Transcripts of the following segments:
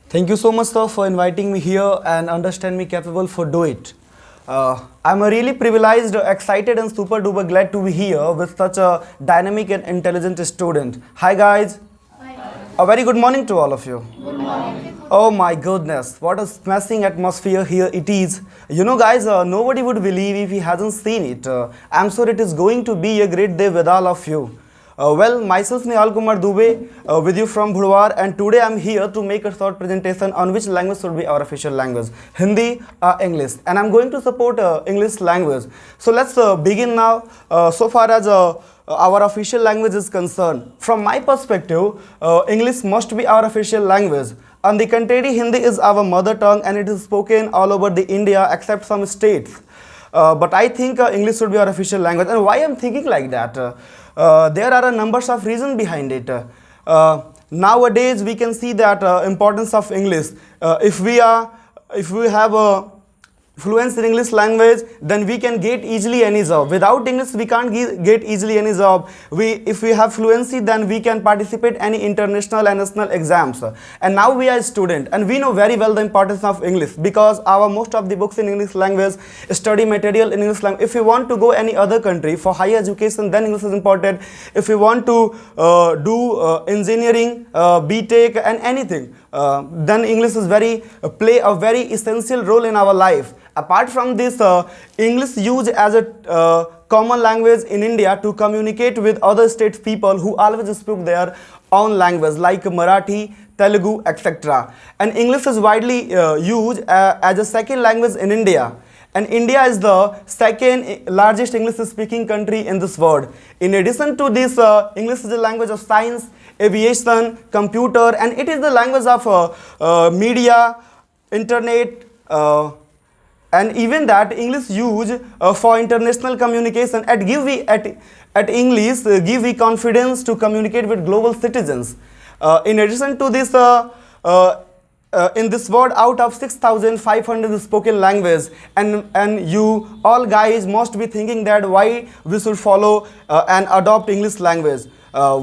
Thank you so much, sir, for inviting me here and understand me capable for do it. I'm a really privileged, excited, and super duper glad to be here with such a dynamic and intelligent student. Hi, guys. A very good morning to all of you. Good morning. Oh my goodness, what a smashing atmosphere here it is. You know, guys, nobody would believe if he hasn't seen it. I'm sure it is going to be a great day with all of you. Well, myself Nihal Kumar Dubey with you from Bhudwar, and today I'm here to make a short presentation on which language should be our official language, Hindi or English, and I'm going to support English language. So let's begin now. So far as our official language is concerned, from my perspective, English must be our official language. On the contrary, Hindi is our mother tongue and it is spoken all over the India except some states. But I think English should be our official language. And why I'm thinking like that? There are a numbers of reasons behind it. Nowadays, we can see that importance of English. If we have a fluency in English language, then we can get easily any job. Without English, we can't get easily any job. If we have fluency, then we can participate any international and national exams. And now we are student, and we know very well the importance of English because our most of the books in English language, study material in English language. If we want to go any other country for higher education, then English is important. If we want to do engineering, BTech, and anything, then English is play a very essential role in our life. Apart from this, English used as a common language in India to communicate with other states people who always speak their own language like Marathi, Telugu, etc. And English is widely used as a second language in India. And India is the second largest English speaking country in this world. In addition to this, English is a language of science, aviation, computer, and it is the language of media, internet, and even that English used for international communication at English give we confidence to communicate with global citizens. In addition to this, in this world, out of 6,500 spoken language, and you all guys must be thinking that why we should follow and adopt English language.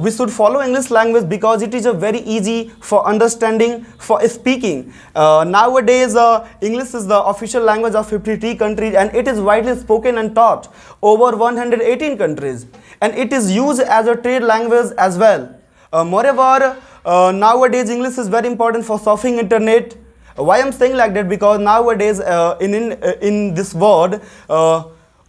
We should follow English language because it is a very easy for understanding, for speaking. Nowadays, English is the official language of 53 countries and it is widely spoken and taught over 118 countries. And it is used as a trade language as well. Moreover, nowadays English is very important for surfing internet. Why I'm saying like that? Because nowadays in this world,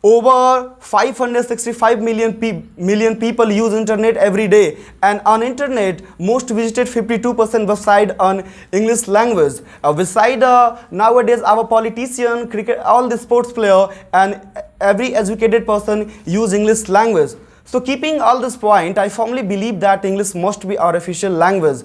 over 565 million people use internet every day, and on internet most visited 52% website on English language. Beside nowadays our politician, cricket, all the sports player and every educated person use English language. So keeping all this point, I firmly believe that English must be our official language.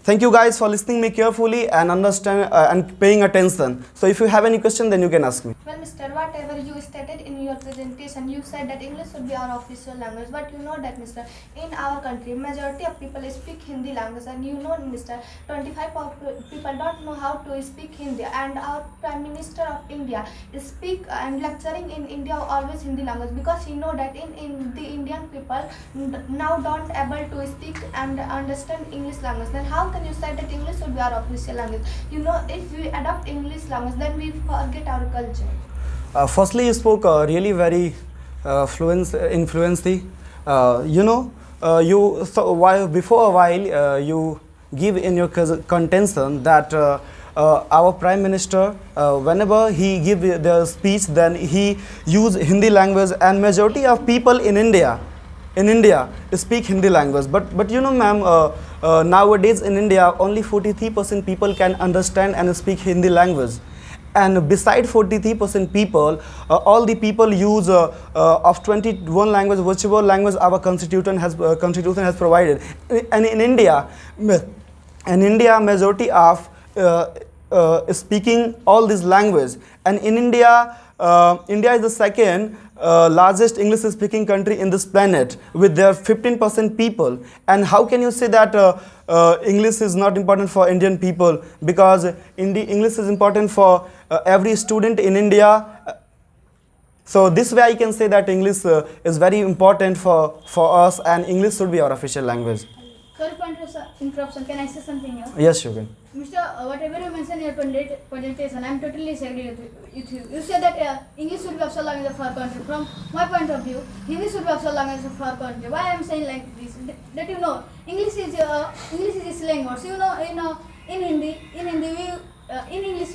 Thank you guys for listening me carefully and understand and paying attention. So if you have any question, then you can ask me. Well, Mr. Whatever you stated in your presentation, you said that English should be our official language. But you know that, Mr., in our country, majority of people speak Hindi language, and you know, Mr., 25% people don't know how to speak Hindi. And our Prime Minister of India speak and lecturing in India always Hindi language because he know that in the Indian people now don't able to speak and understand English language. Then how can you say that English should be our official language? You know, if we adopt English language, then we forget our culture. Firstly, you spoke really very fluency. Before a while you give in your contention that our Prime Minister, whenever he give the speech, then he use Hindi language, and majority of people in India speak Hindi language. But you know, ma'am, nowadays in India only 43% people can understand and speak Hindi language. And beside 43% people, all the people use of 21 language, whichever language our constitution has provided. And in India, majority of speaking all these languages. And in India, India is the second largest English speaking country in this planet with their 15% people. And how can you say that English is not important for Indian people? Because English is important for every student in India. So this way I can say that English is very important for us, and English should be our official language. Sorry for interruption. Can I say something here? Yes, you can. Mr. whatever you mentioned in your presentation, I'm totally disagree with you. You said that English should be official language of our country. From my point of view, Hindi should be official language of our country. Why I'm saying like this? That you know, English is a slang word. So you know, in Hindi we in English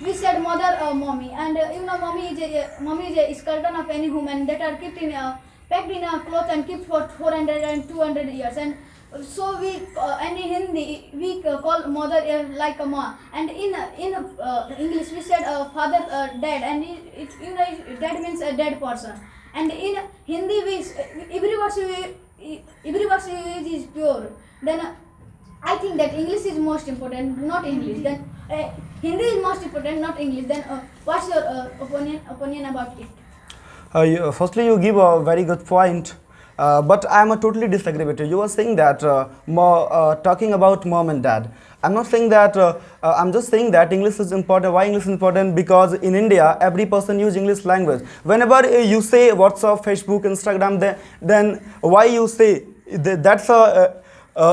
we said mother or mommy, and you know mommy is a skeleton of any woman that are kept in packed in a cloth and kept for 400 and 200 years. And so we and in Hindi we call mother like a ma, and in English we said father dad, and it you know dad means a dead person. And in Hindi every word we is pure. Then I think that English is most important, not English. Then Hindi is most important, not English. Then what's your opinion about it? Firstly, you give a very good point, but I am totally disagree with you. You are saying that talking about mom and dad. I'm not saying that. I'm just saying that English is important. Why English is important? Because in India, every person use English language. Whenever you say WhatsApp, Facebook, Instagram, then why you say that's a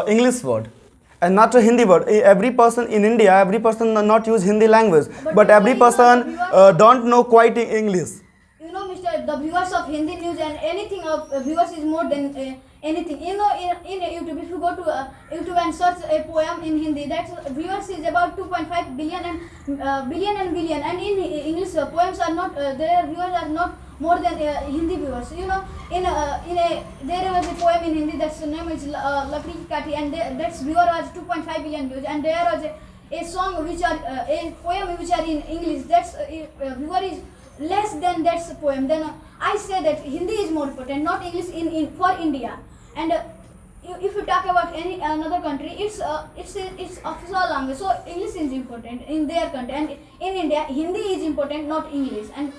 English word and not a Hindi word. Every person in India, every person not use Hindi language, but every person don't know quite English. You know, Mr. The viewers of Hindi news and anything of viewers is more than anything. You know, in YouTube, if you go to YouTube and search a poem in Hindi, that's viewers is about 2.5 billion and billion. And in English, poems are not their viewers are not more than Hindi viewers. You know, there was a poem in Hindi that's name is Lakdi Ki Kathi, and that's viewer was 2.5 billion views. And there was a song which are a poem which are in English. That's viewer is less than that's a poem. Then I say that Hindi is more important, not English for India. And if you talk about any another country, it's official language. So English is important in their country, and in India Hindi is important, not English. And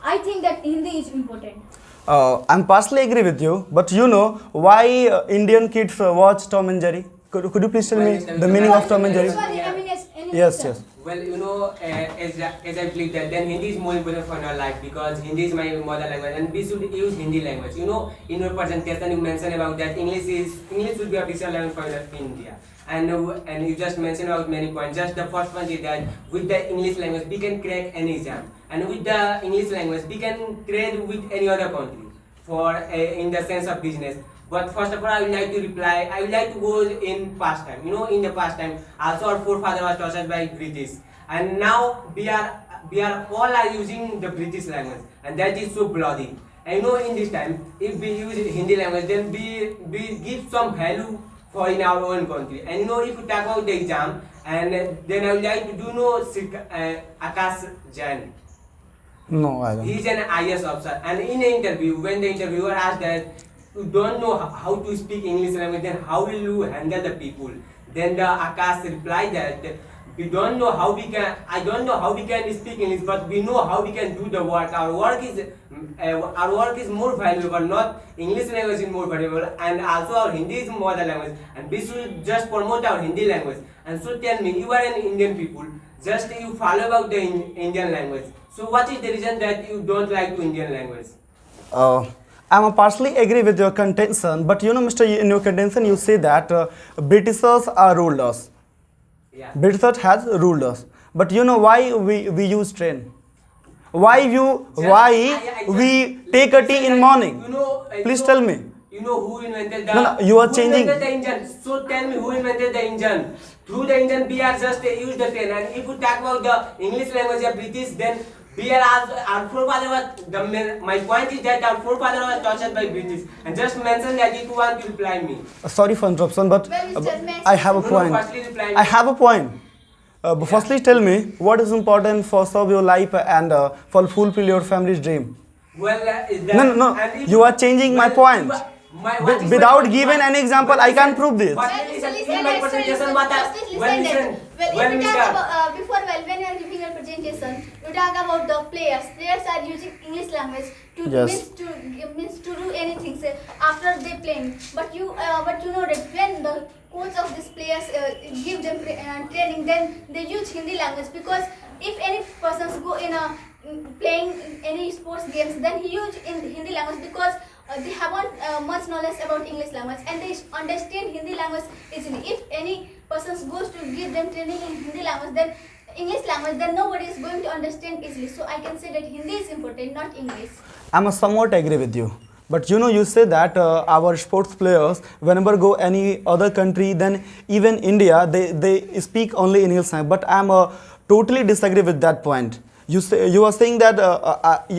I think that Hindi is important. I'm partially agree with you, but you know why Indian kids watch Tom and Jerry? Could you please tell me the meaning of Tom and Jerry? Yes. Well, you know, as I believe that then Hindi is more important for our life, because Hindi is my mother language and we should use Hindi language. You know, in your presentation you mentioned about that English should be official language for India. And you just mentioned about many points. Just the first point is that with the English language we can crack any exam, and with the English language we can trade with any other country for in the sense of business. But first of all, I would like to reply. I would like to go in past time. You know, in the past time, also our forefather was tortured by British, and now we are all using the British language, and that is so bloody. And you know, in this time, if we use Hindi language, then we give some value for in our own country. And you know, if you talk about the exam, and then I would like to do know Akash Jain. No, I don't. He is an IS officer, and in an interview, when the interviewer asked that you don't know how to speak English language, then how will you handle the people? Then the Akash replied that we don't know how we can. I don't know how we can speak English, but we know how we can do the work. Our work is more valuable. Not English language is more valuable, and also our Hindi is mother language, and we should just promote our Hindi language. And so tell me, you are an Indian people. Just you follow about the Indian language. So what is the reason that you don't like the Indian language? I'm partially agree with your contention, but you know, Mr. In your contention, you say that Britishers are ruled us. Yeah. Britishers has ruled us, but you know why we use train? Why we take a tea in morning? You know, Please tell me. You know who invented the? No, you are who changing. Invented the engine. So tell me who invented the engine? Through the engine, we are just use the train. And if you talk about the English language of British, then we are also, our forefather was my point is that our forefather was tortured by British. And just mention that if you want to reply me. Sorry for interruption, but Well, Mr. May I have a No, point. firstly reply me. I have a point. Firstly, tell me what is important for solve your life and for fulfill your family's dream. Well, is that, No. and if You are changing my point. what is Without my- giving an example, I can't prove this. What Well, is listen, in my presentation? What I- well, listen. Well, Well, if you talk Mr. about when you are giving your presentation, you talk about the players. Players are using English language to Yes. means to do anything. Say after they playing, but you know that when the coach of these players give them training, then they use Hindi language, because if any persons go in a playing any sports games, then he use in Hindi language, because they haven't much knowledge about English language, and they understand Hindi language easily. If any person goes to give them training in Hindi language, then English language, then nobody is going to understand easily. So I can say that Hindi is important, not English. I'm somewhat agree with you. But you say that our sports players, whenever go any other country, then even India, they speak only English language. But I'm totally disagree with that point. You are saying that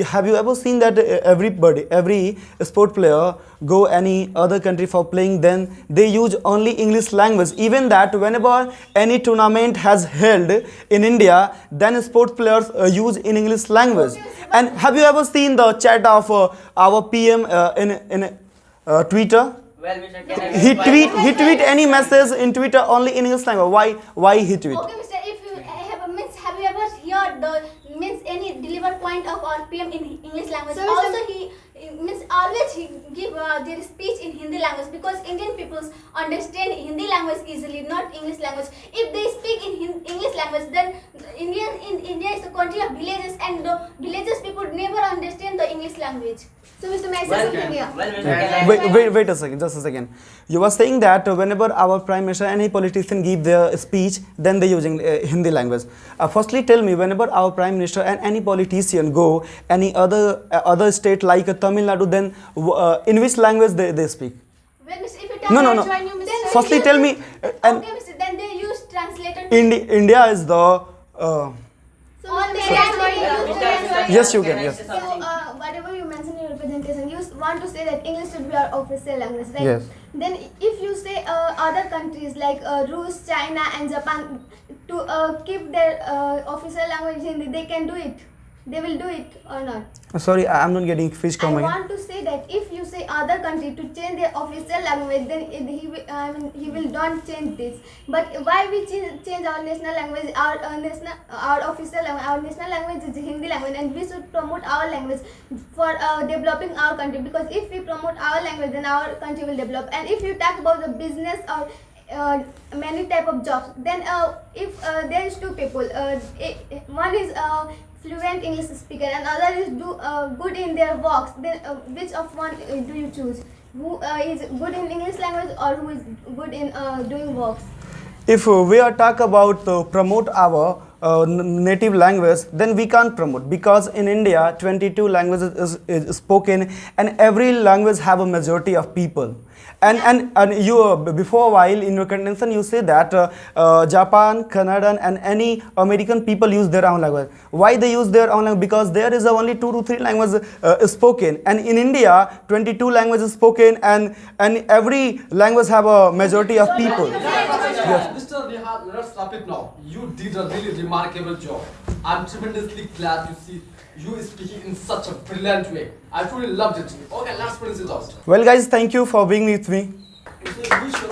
have you ever seen that every sport player go any other country for playing, then they use only English language. Even that whenever any tournament has held in India, then sports players use in English language. And have you ever seen the chat of our PM in Twitter? Well, Mr. Can I He tweet any message in Twitter only in English language. Why he tweet? Okay, Mr. If you have you ever heard the any deliver point of our PM in English language? So Also, he always he give their speech in Hindi language, because Indian people understand Hindi language easily, not English language. If they speak in English language, then India is a country of villages, and the villages people never understand the English language. So, Mr. Mason, Wait a second, just a second. You were saying that whenever our prime minister, any politician give their speech, then they using Hindi language. Firstly, tell me, whenever our prime minister and any politician go any other state like Tamil Nadu, then in which language they speak? Well, Mr. If you No. join you, Mr. Then Firstly, they tell use- me. And Okay, Mr. Then they use translator. India is the. So on the Yes, you can. Yes. So, whatever you mentioned in your presentation, you want to say that English should be our official language, right? Yes. Then, if you say other countries like Russia, China, and Japan to keep their official language Hindi, they can do it. They will do it or not? Sorry, I'm not getting fish I coming. want to say that if you say other country to change their official language, then he will don't change this. But why we change our national language, our official language? Our national language is Hindi language, and we should promote our language for developing our country. Because if we promote our language, then our country will develop. And if you talk about the business or many type of jobs, then if there is two people, one is fluent English speaker and other is good in their works, then which of one do you choose? Who is good in English language or who is good in doing works? If we are talk about promote our native language, then we can't promote, because in India 22 languages is spoken, and every language have a majority of people. And you before a while in your contention you say that Japan, Canadian, and any American people use their own language. Why they use their own language? Because there is only 2 to 3 languages spoken, and in India 22 languages spoken, and every language have a majority of people. Mr. Nihal, let's stop it now. You did a really remarkable job. I'm tremendously glad to see you speaking in such a brilliant way. I truly loved it. Okay, let's finish it out. Well guys, thank you for being with me. We should